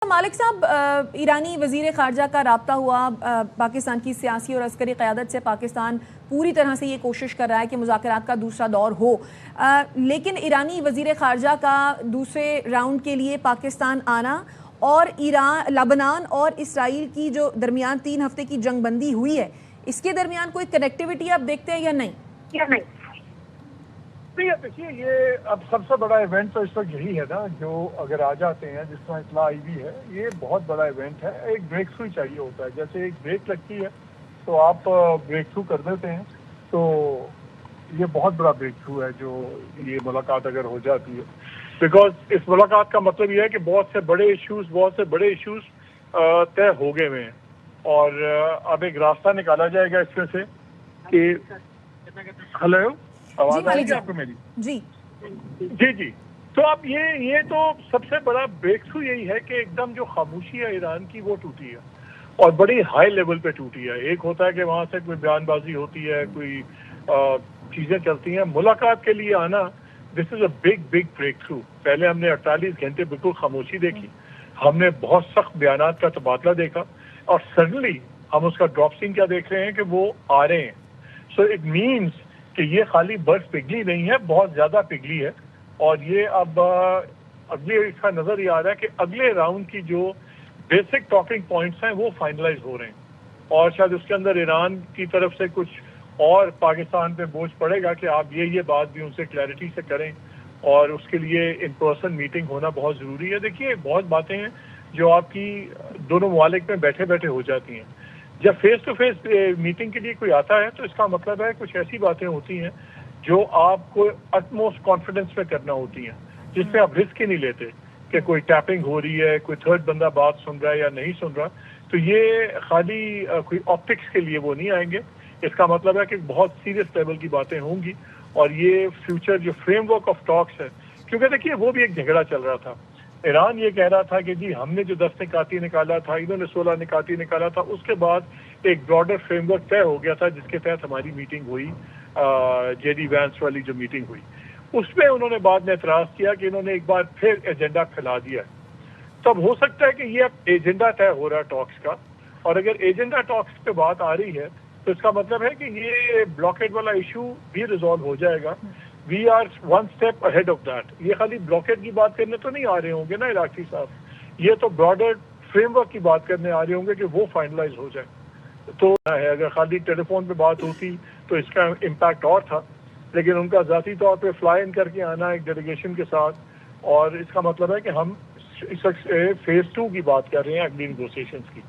मालिक साहब, ईरानी वज़ीर ख़ारजा का राब्ता हुआ। पाकिस्तान की सियासी और अस्करी क़यादत से पाकिस्तान पूरी तरह से ये कोशिश कर रहा है कि मुज़ाकरात का दूसरा दौर हो, लेकिन ईरानी वज़ीर ख़ारजा का दूसरे राउंड के लिए पाकिस्तान आना और ईरान, लबनान और इसराइल की जो दरमियान 3 हफ्ते की जंग बंदी हुई है, इसके दरमियान कोई कनेक्टिविटी आप देखते हैं या नहीं? देखिए, ये अब सबसे बड़ा इवेंट तो इस वक्त यही है ना, जो अगर आ जाते हैं, जिस तरह इतला आई भी है, ये बहुत बड़ा इवेंट है। एक ब्रेक थ्रू चाहिए होता है, जैसे एक ब्रेक लगती है तो आप ब्रेक थ्रू कर देते हैं, तो ये बहुत बड़ा ब्रेक थ्रू है जो ये मुलाकात अगर हो जाती है। बिकॉज इस मुलाकात का मतलब ये है कि बहुत से बड़े इश्यूज तय हो गए हुए हैं और अब एक रास्ता निकाला जाएगा इसमें से कि हेलो, आवाज आ रही है आपको मेरी? जी। तो अब ये तो सबसे बड़ा ब्रेक थ्रू यही है कि एकदम जो खामोशी है ईरान की वो टूटी है और बड़ी हाई लेवल पे टूटी है। एक होता है कि वहाँ से कोई बयानबाजी होती है, कोई चीज़ें चलती हैं। मुलाकात के लिए आना, this is a big breakthrough. पहले हमने 48 घंटे बिल्कुल खामोशी देखी, हमने बहुत सख्त बयानात का तबादला देखा और सडनली हम उसका ड्रॉप सीन क्या देख रहे हैं कि वो आ रहे हैं। सो इट मीन्स कि ये खाली बर्फ पिघली नहीं है, बहुत ज़्यादा पिघली है और ये अब अगले इसका नज़र ये आ रहा है कि अगले राउंड की जो बेसिक टॉकिंग पॉइंट्स हैं वो फाइनलाइज हो रहे हैं और शायद उसके अंदर ईरान की तरफ से कुछ और पाकिस्तान पे बोझ पड़ेगा कि आप ये बात भी उनसे क्लैरिटी से करें और उसके लिए इन पर्सन मीटिंग होना बहुत ज़रूरी है। देखिए, बहुत बातें हैं जो आपकी दोनों ममालिक में बैठे बैठे हो जाती हैं। जब फेस टू फेस मीटिंग के लिए कोई आता है तो इसका मतलब है कुछ ऐसी बातें होती हैं जो आपको अटमोस्ट कॉन्फिडेंस में करना होती हैं, जिसमें आप रिस्क ही नहीं लेते कि कोई टैपिंग हो रही है, कोई थर्ड बंदा बात सुन रहा है या नहीं सुन रहा। तो ये खाली कोई ऑप्टिक्स के लिए वो नहीं आएंगे। इसका मतलब है कि बहुत सीरियस लेवल की बातें होंगी और ये फ्यूचर जो फ्रेमवर्क ऑफ टॉक्स है, क्योंकि देखिए वो भी एक झगड़ा चल रहा था। ईरान ये कह रहा था कि जी हमने जो 10 निकाती निकाला था, इन्होंने 16 निकाती निकाला था। उसके बाद एक ब्रॉडर फ्रेमवर्क तय हो गया था जिसके तहत हमारी मीटिंग हुई, जेडी वैंस वाली जो मीटिंग हुई, उसमें उन्होंने बाद में एतराज़ किया कि इन्होंने एक बार फिर एजेंडा फैला दिया है। तब हो सकता है कि ये अब एजेंडा तय हो रहा है टॉक्स का, और अगर एजेंडा टॉक्स पे बात आ रही है तो इसका मतलब है कि ये ब्लॉकेड वाला इशू भी रिजॉल्व हो जाएगा। We are one step ahead of that. ये खाली ब्लॉकेट की बात करने तो नहीं आ रहे होंगे ना इराकी साहब, ये तो ब्रॉडर फ्रेमवर्क की बात करने आ रहे होंगे कि वो फाइनलाइज हो जाए। तो है, अगर खाली टेलीफोन पे बात होती तो इसका इम्पैक्ट और था, लेकिन उनका ज़ाती तौर पे फ्लाई इन करके आना एक डेलीगेशन के साथ, और इसका मतलब है कि हम इस फेज 2 की बात कर रहे हैं अगली नेगोशिएशंस की।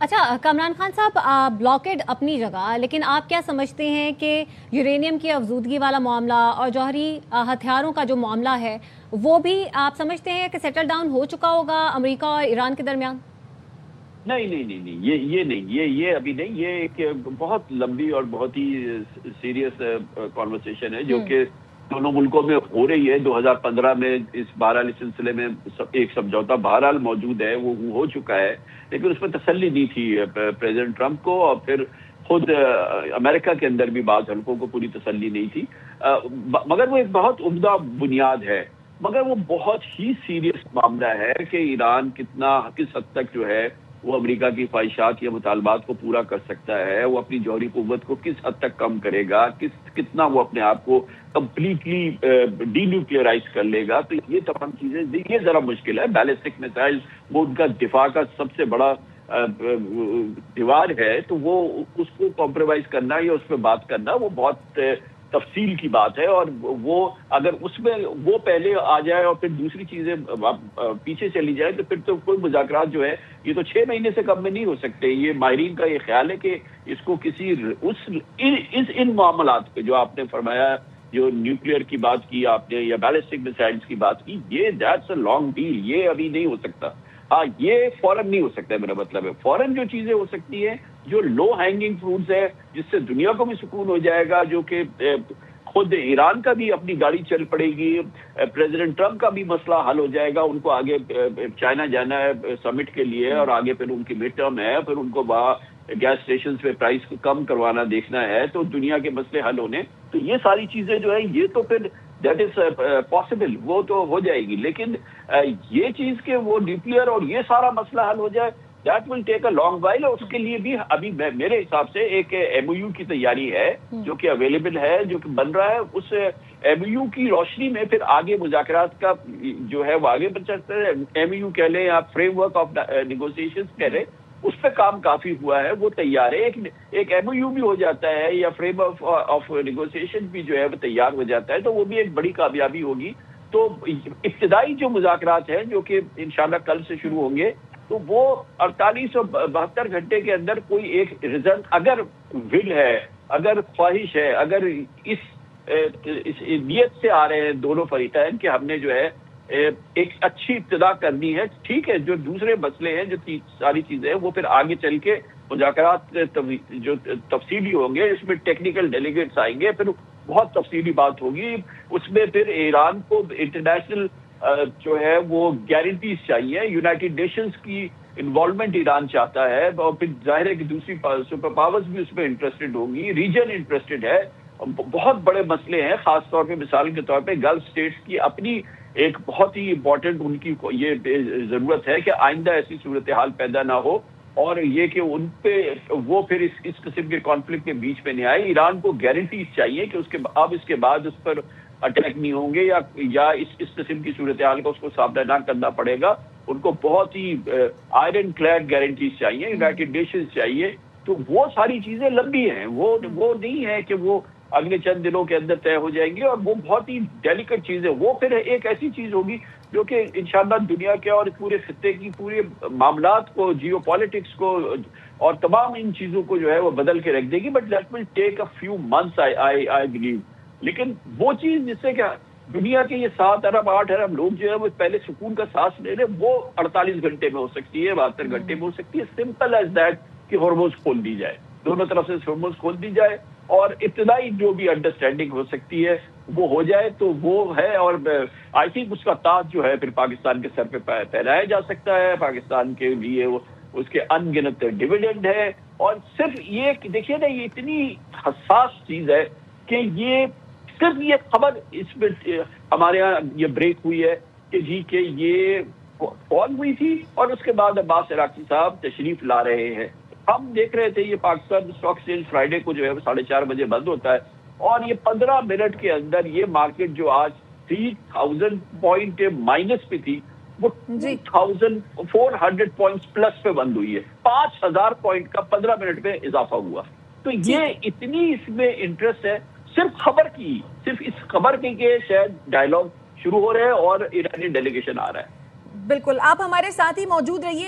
अच्छा कामरान खान साहब, ब्लॉकेड अपनी जगह, लेकिन आप क्या समझते हैं कि यूरेनियम की अफजूदगी वाला मामला और जौहरी हथियारों का जो मामला है वो भी आप समझते हैं कि सेटल डाउन हो चुका होगा अमेरिका और ईरान के दरमियान? नहीं, ये नहीं, ये अभी नहीं। ये एक बहुत लंबी और बहुत ही सीरियस कॉन्वर्सेशन है जो कि दोनों मुल्कों में हो रही है। 2015 में इस बहरहाल इस सिलसिले में एक समझौता बहरहाल मौजूद है, वो हो चुका है, लेकिन उसमें तसल्ली नहीं थी प्रेसिडेंट ट्रंप को, और फिर खुद अमेरिका के अंदर भी बाज़ हल्कों को पूरी तसल्ली नहीं थी। मगर वो एक बहुत उम्दा बुनियाद है, मगर वो बहुत ही सीरियस मामला है कि ईरान किस हद तक जो है वो अमेरिका की ख्वाहिशात या मुतालबात को पूरा कर सकता है, वो अपनी जौहरी कुव्वत को किस हद तक कम करेगा, कितना वो अपने आप को कंप्लीटली डीन्यूक्लियराइज कर लेगा। तो ये तमाम चीजें, ये जरा मुश्किल है। बैलिस्टिक मिसाइल वो उनका दिफा का सबसे बड़ा दीवार है, तो वो उसको कॉम्प्रोमाइज करना या उस पर बात करना वो बहुत तफसील की बात है, और वो अगर उसमें वो पहले आ जाए और फिर दूसरी चीजें पीछे चली जाए तो फिर तो कोई मुज़ाकरात जो है ये तो 6 महीने से कम में नहीं हो सकते। ये माहिरीन का ये ख्याल है कि इसको किसी इन मामलात पे जो आपने फरमाया, जो न्यूक्लियर की बात की आपने या बैलिस्टिक मिसाइल्स की बात की, ये दैट्स अ लॉन्ग डील, ये अभी नहीं हो सकता। हाँ, ये फौरन नहीं हो सकता है, मेरा मतलब है। फौरन जो चीजें हो सकती है, जो लो हैंगिंग फ्रूट्स है, जिससे दुनिया को भी सुकून हो जाएगा, जो कि खुद ईरान का भी अपनी गाड़ी चल पड़ेगी, प्रेसिडेंट ट्रंप का भी मसला हल हो जाएगा। उनको आगे चाइना जाना है समिट के लिए, और आगे फिर उनकी मिड टर्म है, फिर उनको वहाँ गैस स्टेशन पे प्राइस को कम करवाना देखना है, तो दुनिया के मसले हल होने। तो ये सारी चीजें जो है ये तो फिर दैट इज पॉसिबल, वो तो हो जाएगी, लेकिन ये चीज के वो न्यूक्लियर और ये सारा मसला हल हो जाए, that will take a long while. और उसके लिए भी अभी मेरे हिसाब से एक MOU की तैयारी है जो कि अवेलेबल है, जो कि बन रहा है। उस MOU की रोशनी में फिर आगे मुज़ाकरात का जो है वो आगे बढ़ सकता है। MOU कह लें या फ्रेमवर्क ऑफ नेगोशिएशंस कह लें, उस पर काम काफी हुआ है, वो तैयार है। एक MOU भी हो जाता है या फ्रेमवर्क ऑफ नेगोशिएशन भी जो है वो तैयार हो जाता है, तो वो भी एक बड़ी कामयाबी होगी। तो इब्तिदाई जो मुज़ाकरात हैं जो कि इंशाल्लाह कल से शुरू होंगे, तो वो 48 और 72 घंटे के अंदर कोई एक रिजल्ट, अगर विल है, अगर ख्वाहिश है, अगर इस नियत से आ रहे हैं दोनों फरीकैन कि हमने जो है एक अच्छी इब्तिदा करनी है, ठीक है। जो दूसरे मसले हैं, जो सारी चीजें हैं, वो फिर आगे चल के मुज़ाकरात जो तफसीली होंगे, इसमें टेक्निकल डेलीगेट्स आएंगे, फिर बहुत तफसीली बात होगी। उसमें फिर ईरान को इंटरनेशनल जो है वो गारंटीज चाहिए, यूनाइटेड नेशंस की इन्वॉल्वमेंट ईरान चाहता है, और फिर जाहिर है कि दूसरी सुपर पावर्स भी उसमें इंटरेस्टेड होंगी, रीजन इंटरेस्टेड है। बहुत बड़े मसले हैं, खास तौर पे मिसाल के तौर पे गल्फ स्टेट्स की अपनी एक बहुत ही इम्पोर्टेंट उनकी ये जरूरत है कि आइंदा ऐसी सूरत हाल पैदा ना हो, और ये कि उन पे वो फिर इस किस्म के कॉन्फ्लिक्ट के बीच में नहीं आए। ईरान को गारंटीज चाहिए कि इसके बाद उस पर अटैक नहीं होंगे या इस किस्म की सूरत हाल का उसको सामना ना करना पड़ेगा। उनको बहुत ही आयरन क्लैड गारंटीज चाहिए, यूनाइटेड नेशंस चाहिए। तो वो सारी चीजें लंबी हैं, वो नहीं है कि वो अगले चंद दिनों के अंदर तय हो जाएंगी, और वो बहुत ही डेलिकेट चीज है। वो फिर एक ऐसी चीज होगी जो कि इंशाल्लाह दुनिया के और पूरे खित्ते की पूरे मामलात को, जियो पॉलिटिक्स को और तमाम इन चीजों को जो है वो बदल के रख देगी। But that will take a few months, I believe. लेकिन वो चीज जिससे क्या दुनिया के ये 7 अरब 8 अरब लोग जो है वो पहले सुकून का सांस ले रहे, वो 48 घंटे में हो सकती है, 72 घंटे में हो सकती है। सिंपल एज दैट कि हॉर्मोन्स खोल दी जाए, दोनों तरफ से हॉर्मोन्स खोल दी जाए, और इब्तिदाई जो भी अंडरस्टैंडिंग हो सकती है वो हो जाए, तो वो है। और आई थिंक उसका ताज जो है फिर पाकिस्तान के सर पे फहराया जा सकता है। पाकिस्तान के लिए उसके अनगिनत डिविडेंड है। और सिर्फ ये देखिए ना, ये इतनी हसास चीज है कि ये सिर्फ ये खबर इसमें हमारे यहाँ ये ब्रेक हुई है कि जी के ये कॉल हुई थी, और उसके बाद अब्बास इराकी साहब तशरीफ ला रहे हैं। हम देख रहे थे ये पाकिस्तान स्टॉक एक्सचेंज फ्राइडे को जो है 4:30 बजे बंद होता है, और ये 15 मिनट के अंदर ये मार्केट जो आज 3000 पॉइंट माइनस पे थी, वो 2400 पॉइंट्स प्लस पे बंद हुई है। 5000 पॉइंट का 15 मिनट में इजाफा हुआ। तो ये इतनी इसमें इंटरेस्ट है सिर्फ खबर की, सिर्फ इस खबर के शायद डायलॉग शुरू हो रहे हैं और ईरानी डेलीगेशन आ रहा है। बिल्कुल, आप हमारे साथ ही मौजूद रहिए।